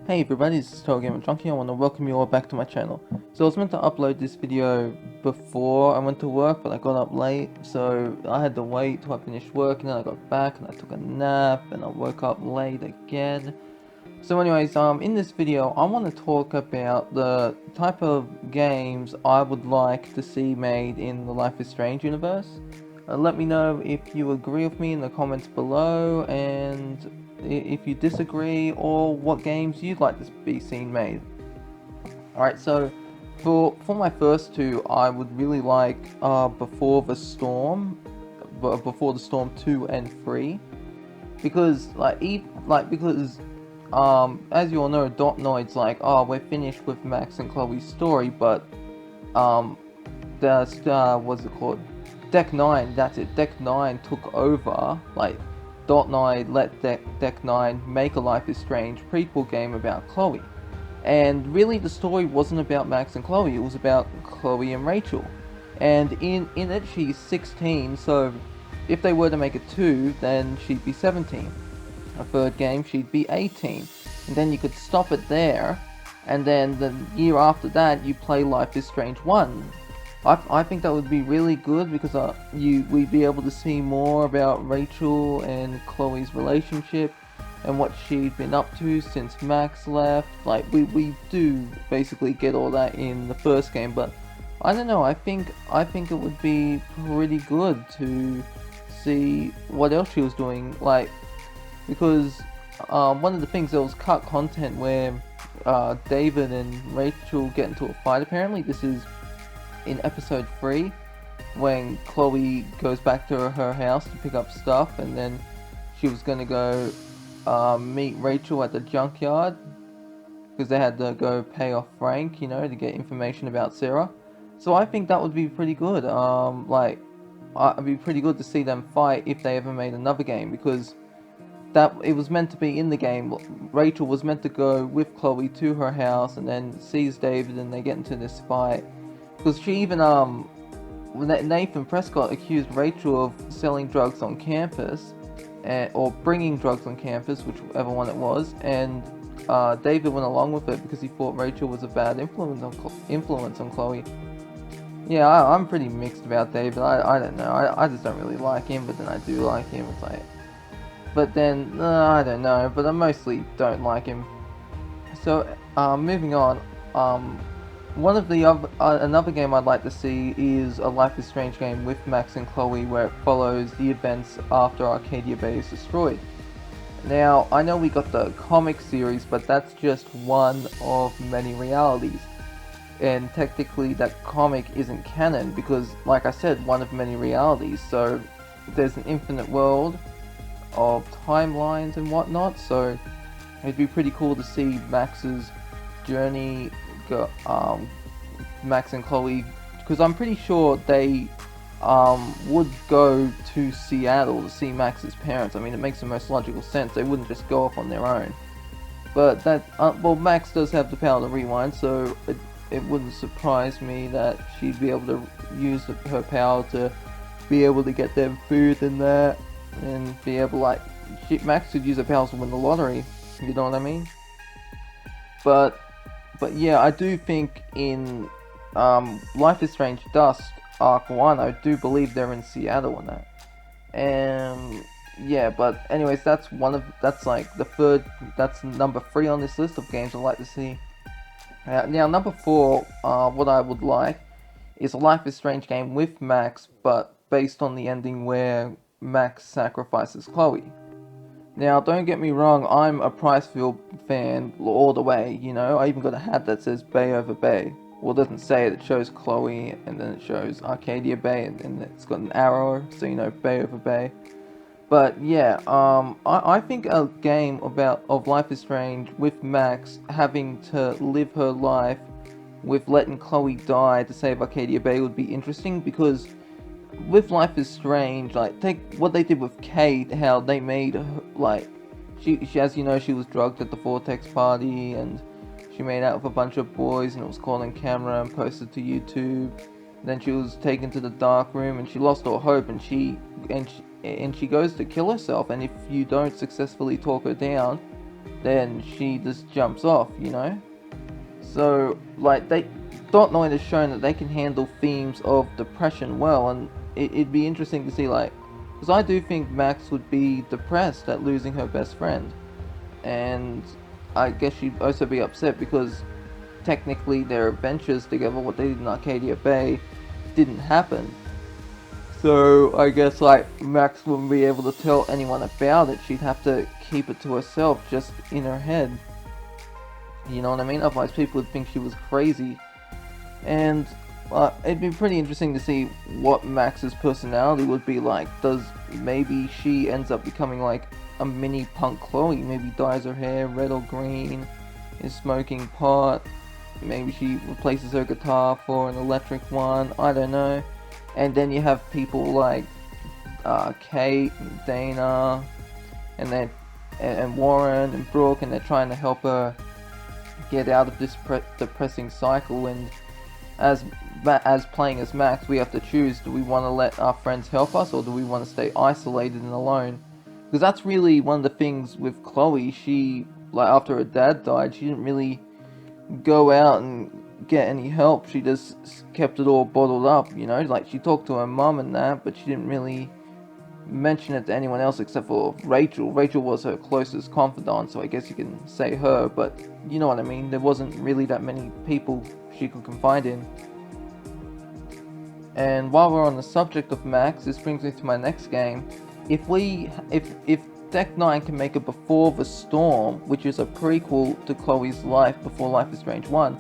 Hey everybody, this is TotalGamerJunkie. I want to welcome you all back to my channel. So I was meant to upload this video before I went to work, but I got up late, so I had to wait till I finished work, and then I got back and I took a nap, and I woke up late again. So anyways, in this video, I want to talk about the type of games I would like to see made in the Life is Strange universe. Let me know if you agree with me in the comments below, and if you disagree, or what games you'd like to be seen made. Alright, so for my first two, I would really like Before the Storm 2 and 3, because as you all know, Dotnoid's like, oh, we're finished with Max and Chloe's story, but what's it called? Deck 9, that's it. Deck 9 took over, like, Dotnoid let Deck 9 make a Life is Strange prequel game about Chloe. And really the story wasn't about Max and Chloe, it was about Chloe and Rachel. And in it she's 16, so if they were to make it 2, then she'd be 17. A third game, she'd be 18. And then you could stop it there, and then the year after that you play Life is Strange 1. I think that would be really good, because we'd be able to see more about Rachel and Chloe's relationship and what she'd been up to since Max left. Like, we do basically get all that in the first game, but I don't know, I think it would be pretty good to see what else she was doing, like, because one of the things, there was cut content where David and Rachel get into a fight. Apparently this is in episode 3, when Chloe goes back to her house to pick up stuff, and then she was gonna go meet Rachel at the junkyard, because they had to go pay off Frank, you know, to get information about Sarah. So I think that would be pretty good. It'd be pretty good to see them fight if they ever made another game, because that it was meant to be in the game. Rachel was meant to go with Chloe to her house and then sees David, and they get into this fight. Because she even, Nathan Prescott accused Rachel of selling drugs on campus, or bringing drugs on campus, whichever one it was, and David went along with it because he thought Rachel was a bad influence on Chloe. Yeah, I'm pretty mixed about David. I don't know, I just don't really like him, but then I do like him. It's like, but then, I don't know, but I mostly don't like him. So, moving on, another game I'd like to see is a Life is Strange game with Max and Chloe, where it follows the events after Arcadia Bay is destroyed. Now, I know we got the comic series, but that's just one of many realities. And technically that comic isn't canon, because, like I said, one of many realities, so there's an infinite world of timelines and whatnot, so it'd be pretty cool to see Max's journey, Max and Chloe, because I'm pretty sure they would go to Seattle to see Max's parents. I mean, it makes the most logical sense. They wouldn't just go off on their own. But well, Max does have the power to rewind, so it wouldn't surprise me that she'd be able to use her power to be able to get them food and that, and be able, like, Max could use her powers to win the lottery, you know what I mean? But yeah, I do think in Life is Strange Dust Arc 1, I do believe they're in Seattle and that. And yeah, but anyways, that's number 3 on this list of games I'd like to see. Now, number 4, what I would like is a Life is Strange game with Max, but based on the ending where Max sacrifices Chloe. Now, don't get me wrong, I'm a Pricefield fan all the way, you know, I even got a hat that says Bay over Bay. Well, it doesn't say it, it shows Chloe, and then it shows Arcadia Bay, and it's got an arrow, so you know, Bay over Bay. But yeah, I think a game of Life is Strange with Max having to live her life with letting Chloe die to save Arcadia Bay would be interesting, because with Life is Strange, like, take what they did with Kate, how they made her, like, she as you know, she was drugged at the Vortex party, and she made out with a bunch of boys, and it was caught on camera and posted to YouTube. Then she was taken to the dark room, and she lost all hope, and she goes to kill herself, and if you don't successfully talk her down, then she just jumps off, you know? So, like, Dot 9 has shown that they can handle themes of depression well, and it'd be interesting to see, like, because I do think Max would be depressed at losing her best friend, and I guess she'd also be upset because technically their adventures together, what they did in Arcadia Bay, didn't happen. So I guess like Max wouldn't be able to tell anyone about it. She'd have to keep it to herself, just in her head. You know what I mean? Otherwise, people would think she was crazy. And it'd be pretty interesting to see what Max's personality would be like. Does maybe she ends up becoming like a mini punk Chloe? Maybe dyes her hair red or green, is smoking pot. Maybe she replaces her guitar for an electric one. I don't know. And then you have people like Kate and Dana, and Warren and Brooke, and they're trying to help her get out of this depressing cycle. And as playing as Max, we have to choose: do we want to let our friends help us, or do we want to stay isolated and alone? Because that's really one of the things with Chloe. She, like, after her dad died, she didn't really go out and get any help. She just kept it all bottled up, you know? Like, she talked to her mum and that, but she didn't really mention it to anyone else except for Rachel. Rachel was her closest confidant, so I guess you can say her, but you know what I mean? There wasn't really that many people she could confide in. And while we're on the subject of Max, this brings me to my next game. If Deck 9 can make it Before the Storm, which is a prequel to Chloe's life before Life is Strange 1,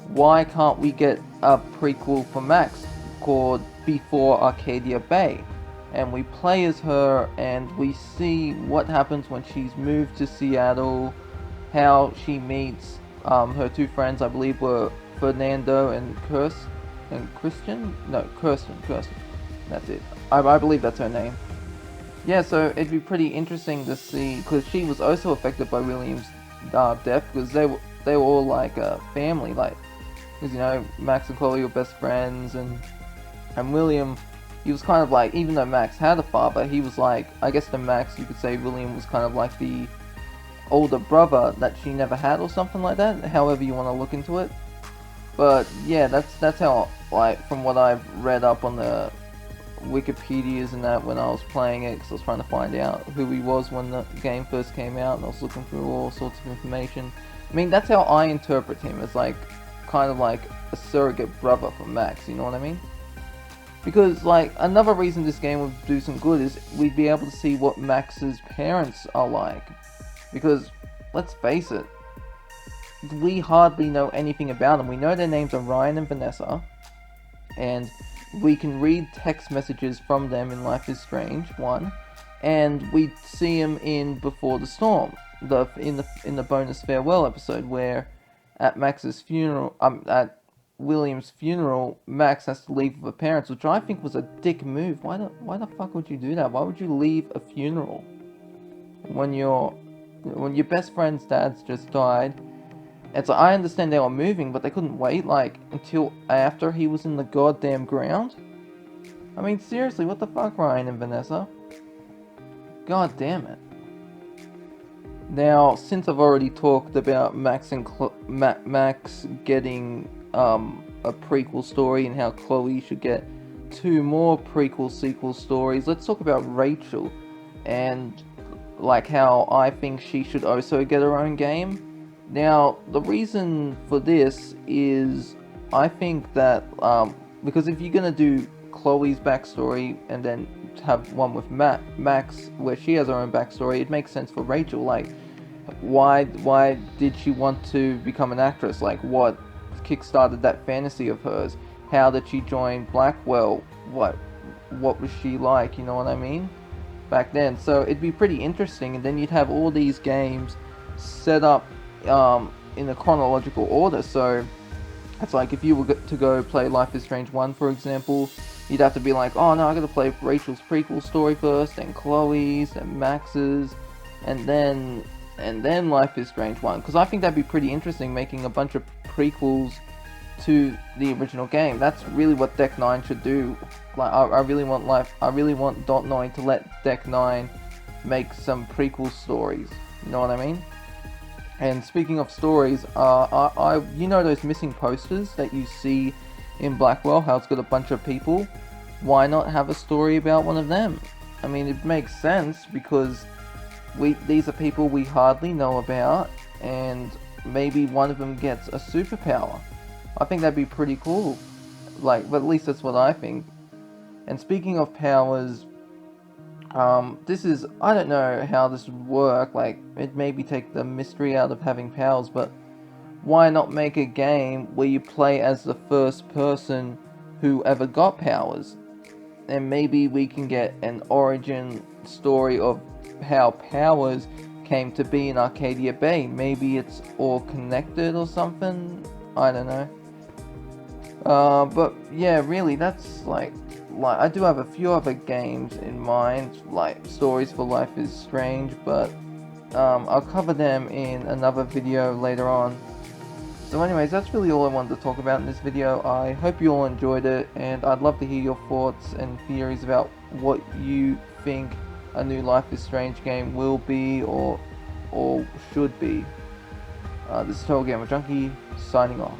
why can't we get a prequel for Max called Before Arcadia Bay? And we play as her, and we see what happens when she's moved to Seattle, how she meets her two friends, I believe were Fernando and Kirsten. That's it. I believe that's her name. Yeah, so it'd be pretty interesting to see, because she was also affected by William's death, because they were all like a family, like, because, you know, Max and Chloe were best friends, and William, he was kind of like, even though Max had a father, he was like, I guess to Max you could say William was kind of like the older brother that she never had, or something like that, however you want to look into it. But yeah, that's how, like, from what I've read up on the Wikipedias and that when I was playing it, because I was trying to find out who he was when the game first came out, and I was looking through all sorts of information. I mean, that's how I interpret him, as like, kind of like a surrogate brother for Max, you know what I mean? Because, like, another reason this game would do some good is we'd be able to see what Max's parents are like. Because, let's face it, we hardly know anything about them. We know their names are Ryan and Vanessa, and we can read text messages from them in Life is Strange 1, and we see them in Before the Storm, in the bonus farewell episode, where at Max's funeral, at William's funeral, Max has to leave with her parents, which I think was a dick move. Why the fuck would you do that? Why would you leave a funeral when your best friend's dad's just died? And so I understand they were moving, but they couldn't wait, like, until after he was in the goddamn ground? I mean, seriously, what the fuck, Ryan and Vanessa? God damn it. Now, since I've already talked about Max and Max getting a prequel story, and how Chloe should get 2 more prequel sequel stories, let's talk about Rachel, and like how I think she should also get her own game. Now, the reason for this is, I think that, because if you're gonna do Chloe's backstory, and then have one with Max, where she has her own backstory, it makes sense for Rachel. Like, why did she want to become an actress? Like, what kickstarted that fantasy of hers? How did she join Blackwell? What was she like, you know what I mean? Back then. So it'd be pretty interesting, and then you'd have all these games set up in a chronological order. So it's like, if you were to go play Life is Strange 1, for example, you'd have to be like, oh no, I gotta play Rachel's prequel story first, then Chloe's, then Max's, and then Life is Strange 1, because I think that'd be pretty interesting, making a bunch of prequels to the original game. That's really what Deck 9 should do. Like, I really want Dot 9 to let Deck 9 make some prequel stories, you know what I mean? And speaking of stories, you know those missing posters that you see in Blackwell, how it's got a bunch of people? Why not have a story about one of them? I mean, it makes sense because these are people we hardly know about, and maybe one of them gets a superpower. I think that'd be pretty cool. Like, but at least that's what I think. And speaking of powers, I don't know how this would work, like, it maybe take the mystery out of having powers, but why not make a game where you play as the first person who ever got powers? And maybe we can get an origin story of how powers came to be in Arcadia Bay. Maybe it's all connected or something? I don't know. But yeah, really, that's like I do have a few other games in mind, like Stories for Life is Strange, but I'll cover them in another video later on. So anyways, that's really all I wanted to talk about in this video. I hope you all enjoyed it, and I'd love to hear your thoughts and theories about what you think a new Life is Strange game will be or should be. This is TotalGamerJunkie signing off.